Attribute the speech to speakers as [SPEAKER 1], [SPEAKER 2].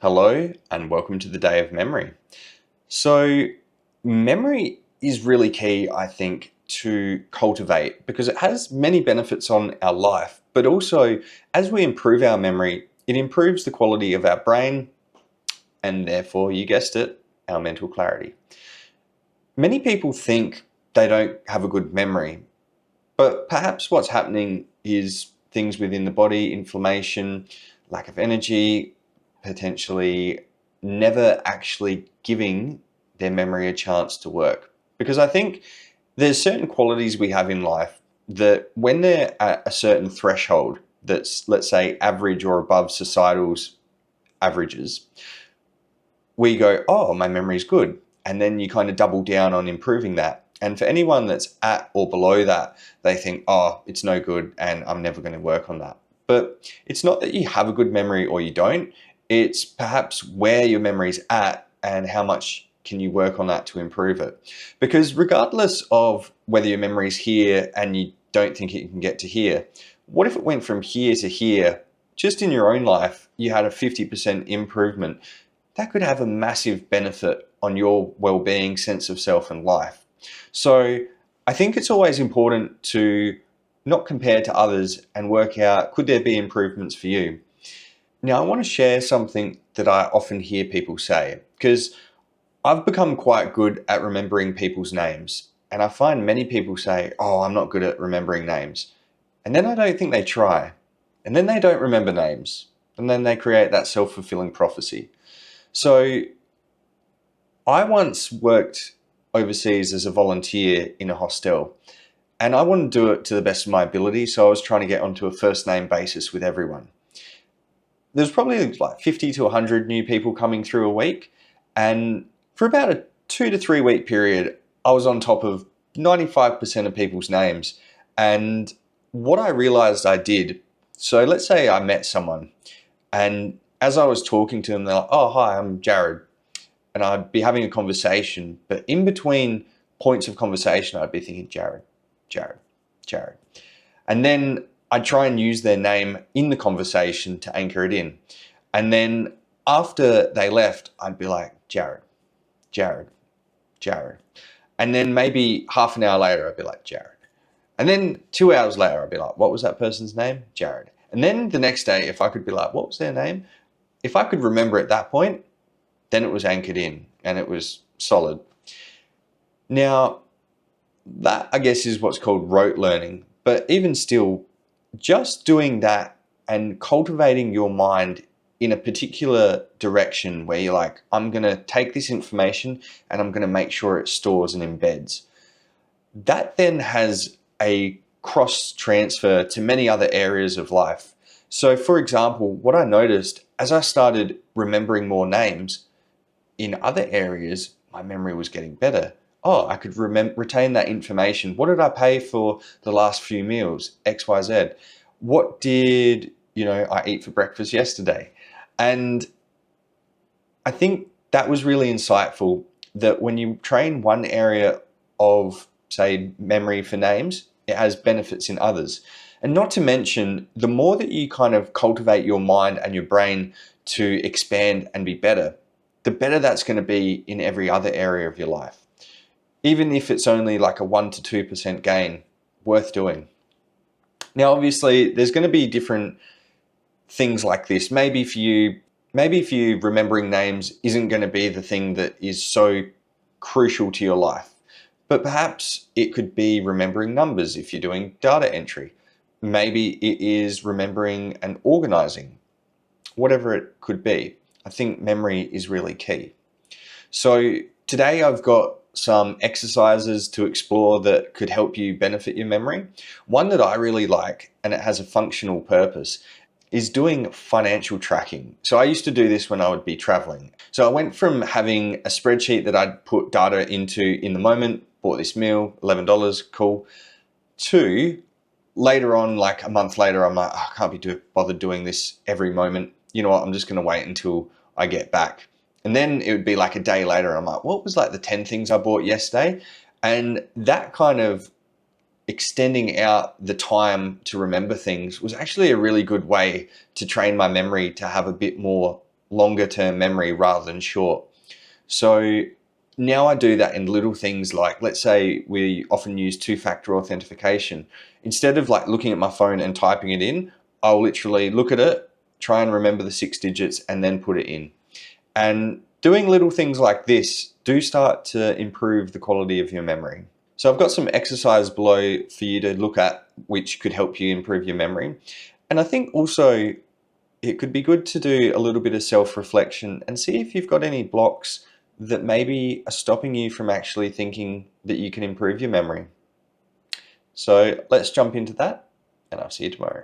[SPEAKER 1] Hello and welcome to the Day of Memory. So, memory is really key, I think, to cultivate because it has many benefits on our life, but also as we improve our memory, it improves the quality of our brain and therefore, you guessed it, our mental clarity. Many people think they don't have a good memory, but perhaps what's happening is things within the body, inflammation, lack of energy, potentially never actually giving their memory a chance to work. Because I think there's certain qualities we have in life that when they're at a certain threshold that's, let's say, average or above societal's averages, we go, oh, my memory's good. And then you kind of double down on improving that. And for anyone that's at or below that, they think, oh, it's no good and I'm never going to work on that. But it's not that you have a good memory or you don't. It's perhaps where your memory's at and how much can you work on that to improve it. Because regardless of whether your memory's here and you don't think it can get to here, what if it went from here to here? Just in your own life, you had a 50% improvement. That could have a massive benefit on your well-being, sense of self and life. So I think it's always important to not compare to others and work out, could there be improvements for you? Now, I want to share something that I often hear people say, because I've become quite good at remembering people's names. And I find many people say, oh, I'm not good at remembering names. And then I don't think they try. And then they don't remember names. And then they create that self-fulfilling prophecy. So I once worked overseas as a volunteer in a hostel, and I wanted to do it to the best of my ability. So I was trying to get onto a first name basis with everyone. There's probably like 50 to 100 new people coming through a week. And for about a 2 to 3 week period, I was on top of 95% of people's names. And what I realized I did, so let's say I met someone and as I was talking to them, they're like, oh, hi, I'm Jared. And I'd be having a conversation, but in between points of conversation, I'd be thinking, Jared, Jared, Jared. And then I'd try and use their name in the conversation to anchor it in. And then after they left, I'd be like, Jared, Jared, Jared. And then maybe half an hour later, I'd be like, Jared. And then 2 hours later, I'd be like, what was that person's name? Jared. And then the next day, if I could be like, what was their name? If I could remember at that point, then it was anchored in and it was solid. Now, that I guess is what's called rote learning. But even still, just doing that and cultivating your mind in a particular direction where you're like, I'm going to take this information and I'm going to make sure it stores and embeds. That then has a cross transfer to many other areas of life. So for example, what I noticed as I started remembering more names in other areas, my memory was getting better. Oh, I could retain that information. What did I pay for the last few meals? XYZ. What did, I eat for breakfast yesterday? And I think that was really insightful that when you train one area of, say, memory for names, it has benefits in others. And not to mention, the more that you kind of cultivate your mind and your brain to expand and be better, the better that's going to be in every other area of your life. Even if it's only like a 1 to 2% gain, worth doing. Now, obviously, there's going to be different things like this. Maybe for you, remembering names isn't going to be the thing that is so crucial to your life. But perhaps it could be remembering numbers if you're doing data entry. Maybe it is remembering and organizing, whatever it could be. I think memory is really key. So today I've got some exercises to explore that could help you benefit your memory. One that I really like, and it has a functional purpose, is doing financial tracking. So I used to do this when I would be traveling. So I went from having a spreadsheet that I'd put data into in the moment, bought this meal, $11, cool, to later on, like a month later, I'm like, oh, I can't be bothered doing this every moment. You know what, I'm just gonna wait until I get back. And then it would be like a day later, I'm like, what was like the 10 things I bought yesterday? And that kind of extending out the time to remember things was actually a really good way to train my memory to have a bit more longer term memory rather than short. So now I do that in little things like, let's say we often use two-factor authentication. Instead of like looking at my phone and typing it in, I'll literally look at it, try and remember the 6 digits, and then put it in. And doing little things like this do start to improve the quality of your memory. So I've got some exercise below for you to look at, which could help you improve your memory. And I think also it could be good to do a little bit of self-reflection and see if you've got any blocks that maybe are stopping you from actually thinking that you can improve your memory. So let's jump into that, and I'll see you tomorrow.